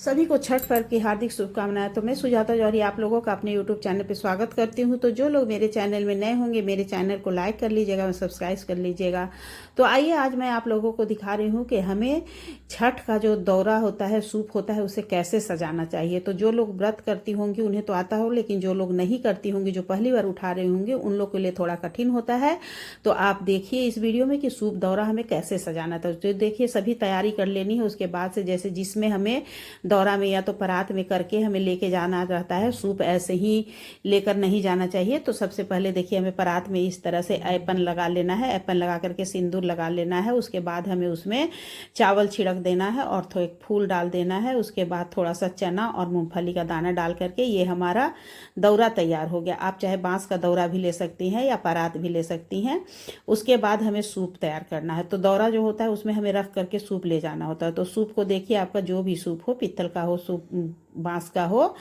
सभी को छठ पर्व की हार्दिक शुभकामनाएं। तो मैं सुजाता जौहरी आप लोगों का अपने यूट्यूब चैनल पर स्वागत करती हूं। तो जो लोग मेरे चैनल में नए होंगे मेरे चैनल को लाइक कर लीजिएगा और सब्सक्राइब कर लीजिएगा। तो आइए आज मैं आप लोगों को दिखा रही हूं कि हमें छठ का जो दौरा होता है, सूप होता है, उसे कैसे सजाना चाहिए। तो जो लोग व्रत करती होंगी उन्हें तो आता हो, लेकिन जो लोग नहीं करती होंगी, जो पहली बार उठा रहे होंगे, उन लोग के लिए थोड़ा कठिन होता है। तो आप देखिए इस वीडियो में कि सूप दौरा हमें कैसे सजाना था। तो देखिए सभी तैयारी कर लेनी है। उसके बाद से जैसे जिसमें हमें दौरा में या तो परात में करके हमें लेके जाना रहता है, सूप ऐसे ही लेकर नहीं जाना चाहिए। तो सबसे पहले देखिए हमें परात में इस तरह से ऐपन लगा लेना है, ऐपन लगा करके सिंदूर लगा लेना है। उसके बाद हमें उसमें चावल छिड़क देना है और थोड़ा एक फूल डाल देना है। उसके बाद थोड़ा सा चना और मूंगफली का दाना डाल करके ये हमारा दौरा तैयार हो गया। आप चाहे बांस का दौरा भी ले सकती हैं या परात भी ले सकती हैं। उसके बाद हमें सूप तैयार करना है। तो दौरा जो होता है उसमें हमें रख करके सूप ले जाना होता है। तो सूप को देखिए, आपका जो भी सूप हो, पित्तल का हो सूप, बांस का हो,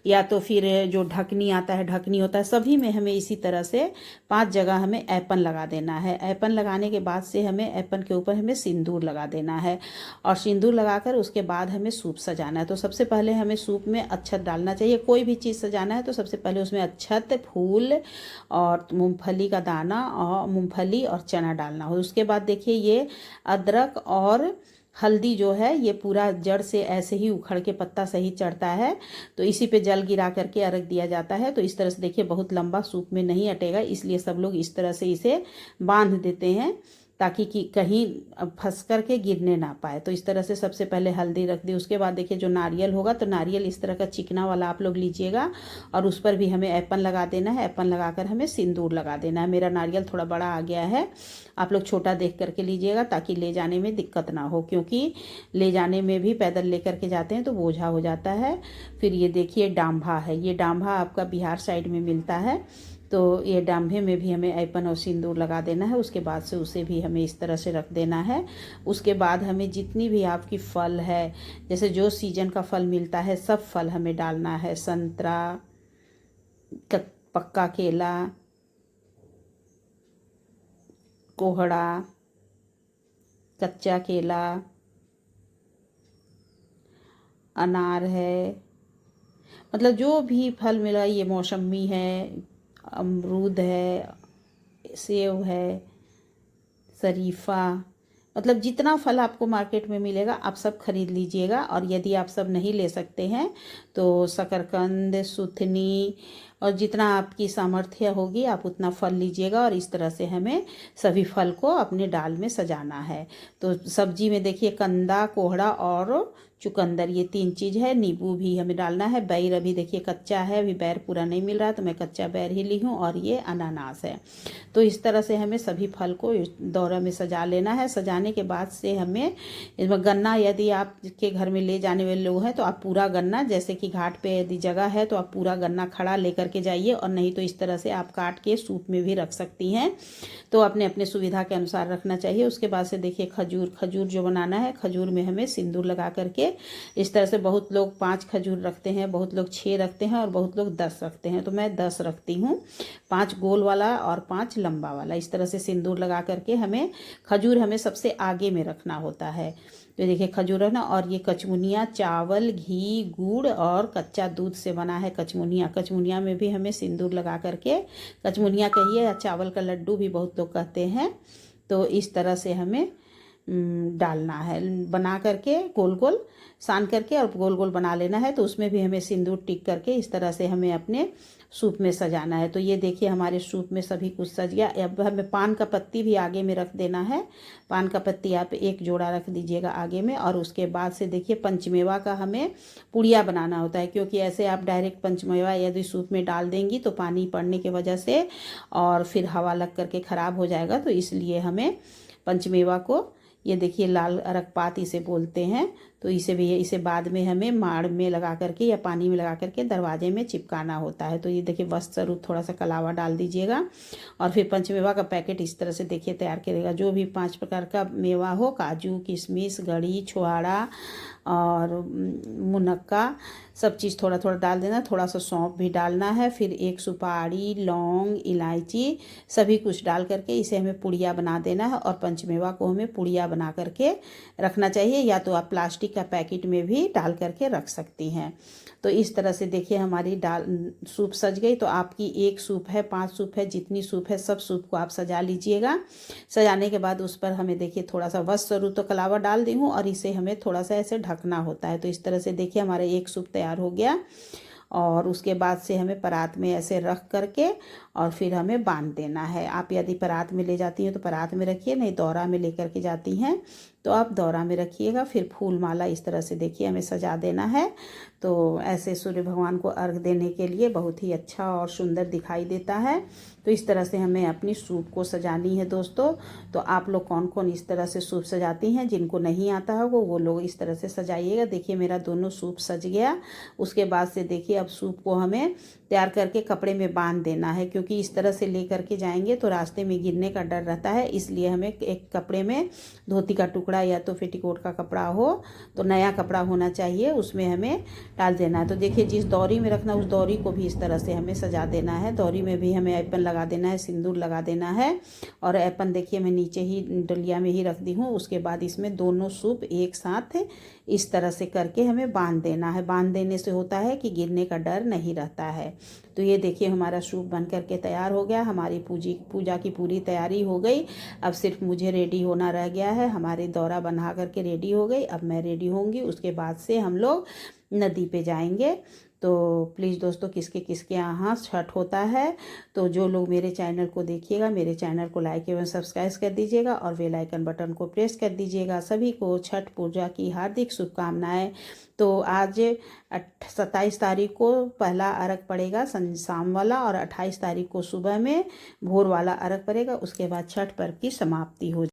या तो फिर जो ढकनी आता है, ढकनी होता है, सभी में हमें इसी तरह से 5 जगह हमें ऐपन लगा देना है। ऐपन लगाने के बाद से हमें ऐपन के ऊपर हमें सिंदूर लगा देना है और सिंदूर लगाकर उसके बाद हमें सूप सजाना है। तो सबसे पहले हमें सूप में अक्षत डालना चाहिए। कोई भी चीज़ सजाना है तो सबसे पहले उसमें अक्षत, फूल और मूंगफली का दाना और मूंगफली और चना डालना हो। उसके बाद देखिए ये अदरक और हल्दी जो है ये पूरा जड़ से ऐसे ही उखड़ के पत्ता सही चढ़ता है। तो इसी पे जल गिरा करके अर्घ दिया जाता है। तो इस तरह से देखिए बहुत लंबा सूप में नहीं अटेगा, इसलिए सब लोग इस तरह से इसे बांध देते हैं ताकि कि कहीं फंस करके गिरने ना पाए। तो इस तरह से सबसे पहले हल्दी रख दी। उसके बाद देखिए जो नारियल होगा, तो नारियल इस तरह का चिकना वाला आप लोग लीजिएगा और उस पर भी हमें ऐपन लगा देना है। ऐपन लगाकर हमें सिंदूर लगा देना है। मेरा नारियल थोड़ा बड़ा आ गया है, आप लोग छोटा देख करके लीजिएगा ताकि ले जाने में दिक्कत ना हो, क्योंकि ले जाने में भी पैदल ले करके जाते हैं तो बोझा हो जाता है। फिर ये देखिए डांभा है, ये डांभा आपका बिहार साइड में मिलता है। तो ये डांभे में भी हमें ऐपन और सिंदूर लगा देना है। उसके बाद से उसे भी हमें इस तरह से रख देना है। उसके बाद हमें जितनी भी आपकी फल है, जैसे जो सीजन का फल मिलता है, सब फल हमें डालना है। संतरा, पक्का केला, कोहड़ा, कच्चा केला, अनार है, मतलब जो भी फल मिला, ये मौसमी है, अमरूद है, सेब है, शरीफा, मतलब जितना फल आपको मार्केट में मिलेगा आप सब खरीद लीजिएगा। और यदि आप सब नहीं ले सकते हैं तो शकरकंद, सुथनी और जितना आपकी सामर्थ्य होगी आप उतना फल लीजिएगा। और इस तरह से हमें सभी फल को अपने डाल में सजाना है। तो सब्जी में देखिए कंदा, कोहड़ा और चुकंदर, ये 3 चीज़ है। नींबू भी हमें डालना है। बैर अभी देखिए कच्चा है, अभी बैर पूरा नहीं मिल रहा तो मैं कच्चा बैर ही ली हूँ। और ये अनानास है। तो इस तरह से हमें सभी फल को दौरा में सजा लेना है। सजाने के बाद से हमें इसमें गन्ना, यदि आपके घर में ले जाने वाले लोग हैं तो आप पूरा गन्ना, जैसे कि घाट पे यदि जगह है तो आप पूरा गन्ना खड़ा लेकर के जाइए, और नहीं तो इस तरह से आप काट के सूप में भी रख सकती हैं। तो अपने अपने सुविधा के अनुसार रखना चाहिए। उसके बाद से देखिए खजूर, खजूर जो बनाना है, खजूर में हमें सिंदूर लगा करके इस तरह से, बहुत लोग 5 खजूर रखते हैं, बहुत लोग 6 रखते हैं और बहुत लोग 10 रखते हैं। तो मैं 10 रखती हूँ, 5 गोल वाला और 5 लंबा वाला। इस तरह से सिंदूर लगा करके हमें खजूर हमें सबसे आगे में रखना होता है। तो देखिए खजूर है ना। और ये कचमुनिया चावल, घी, गुड़ और कच्चा दूध से बना है कचमुनिया। कचमुनिया में भी हमें सिंदूर लगा करके, कचमुनिया कहिए या चावल का लड्डू भी बहुत लोग कहते हैं। तो इस तरह से हमें डालना है, बना करके गोल गोल सान करके और गोल गोल बना लेना है। तो उसमें भी हमें सिंदूर टिक करके इस तरह से हमें अपने सूप में सजाना है। तो ये देखिए हमारे सूप में सभी कुछ सज गया। अब हमें पान का पत्ती भी आगे में रख देना है। पान का पत्ती आप 1 जोड़ा रख दीजिएगा आगे में। और उसके बाद से देखिए पंचमेवा का हमें पुड़िया बनाना होता है, क्योंकि ऐसे आप डायरेक्ट पंचमेवा यदि सूप में डाल देंगी तो पानी पड़ने की वजह से और फिर हवा लग करके ख़राब हो जाएगा। तो इसलिए हमें पंचमेवा को, ये देखिए लाल अरकपात इसे बोलते हैं, तो इसे भी, इसे बाद में हमें माड़ में लगा करके या पानी में लगा करके दरवाजे में चिपकाना होता है। तो ये देखिए वस्त्र रूप थोड़ा सा कलावा डाल दीजिएगा। और फिर पंचमेवा का पैकेट इस तरह से देखिए तैयार करेगा। जो भी 5 प्रकार का मेवा हो, काजू, किशमिश, गड़ी, छुहाड़ा और मुनक्का, सब चीज़ थोड़ा थोड़ा डाल देना। थोड़ा सा सौंफ भी डालना है। फिर 1 सुपारी, लौंग, इलायची, सभी कुछ डाल करके इसे हमें पुड़िया बना देना है। और पंचमेवा को हमें पुड़िया बना करके रखना चाहिए। या तो आप प्लास्टिक प्लास्टिक का पैकेट में भी डाल करके रख सकती हैं। तो इस तरह से देखिए हमारी दाल सूप सज गई। तो आपकी एक सूप है, 5 सूप है, जितनी सूप है सब सूप को आप सजा लीजिएगा। सजाने के बाद उस पर हमें देखिए थोड़ा सा वस्त तो कलावा डाल दी हूँ और इसे हमें थोड़ा सा ऐसे ढकना होता है। तो इस तरह से देखिए हमारा एक सूप तैयार हो गया। और उसके बाद से हमें परात में ऐसे रख करके और फिर हमें बांध देना है। आप यदि परात में ले जाती हैं तो परात में रखिए, नहीं दौरा में लेकर के जाती हैं तो आप दौरा में रखिएगा। फिर फूल माला इस तरह से देखिए हमें सजा देना है। तो ऐसे सूर्य भगवान को अर्घ देने के लिए बहुत ही अच्छा और सुंदर दिखाई देता है। तो इस तरह से हमें अपनी सूप को सजानी है दोस्तों। तो आप लोग कौन कौन इस तरह से सूप सजाती हैं, जिनको नहीं आता है वो लोग इस तरह से सजाइएगा। देखिए मेरा दोनों सूप सज गया। उसके बाद से देखिए अब सूप को हमें तैयार करके कपड़े में बांध देना है, क्योंकि इस तरह से ले करके जाएंगे तो रास्ते में गिरने का डर रहता है। इसलिए हमें एक कपड़े में धोती का टुकड़ा या तो पेटीकोट का कपड़ा हो तो नया कपड़ा होना चाहिए, उसमें हमें डाल देना है। तो देखिए जिस दौरी में रखना उस दौरी को भी इस तरह से हमें सजा देना है। दौरी में भी हमें ऐपन लगा देना है, सिंदूर लगा देना है। और ऐपन देखिए मैं नीचे ही डलिया में ही रख दी हूँ। उसके बाद इसमें दोनों सूप एक साथ इस तरह से करके हमें बांध देना है। बांध देने से होता है कि गिरने का डर नहीं रहता है। तो ये देखिए हमारा सूप बन करके तैयार हो गया। हमारी पूजा की पूरी तैयारी हो गई। अब सिर्फ मुझे रेडी होना रह गया है। हमारी दौरा बना करके रेडी हो गई। अब मैं रेडी होंगी, उसके बाद से हम लोग नदी पे जाएंगे। तो प्लीज़ दोस्तों किसके किसके यहाँ छठ होता है तो जो लोग मेरे चैनल को देखिएगा, मेरे चैनल को लाइक एवं सब्सक्राइब कर दीजिएगा और बेल आइकन बटन को प्रेस कर दीजिएगा। सभी को छठ पूजा की हार्दिक शुभकामनाएं। तो आज 27 तारीख को पहला अर्घ पड़ेगा शाम वाला और 28 तारीख को सुबह में भोर वाला अर्घ पड़ेगा। उसके बाद छठ पर्व की समाप्ति हो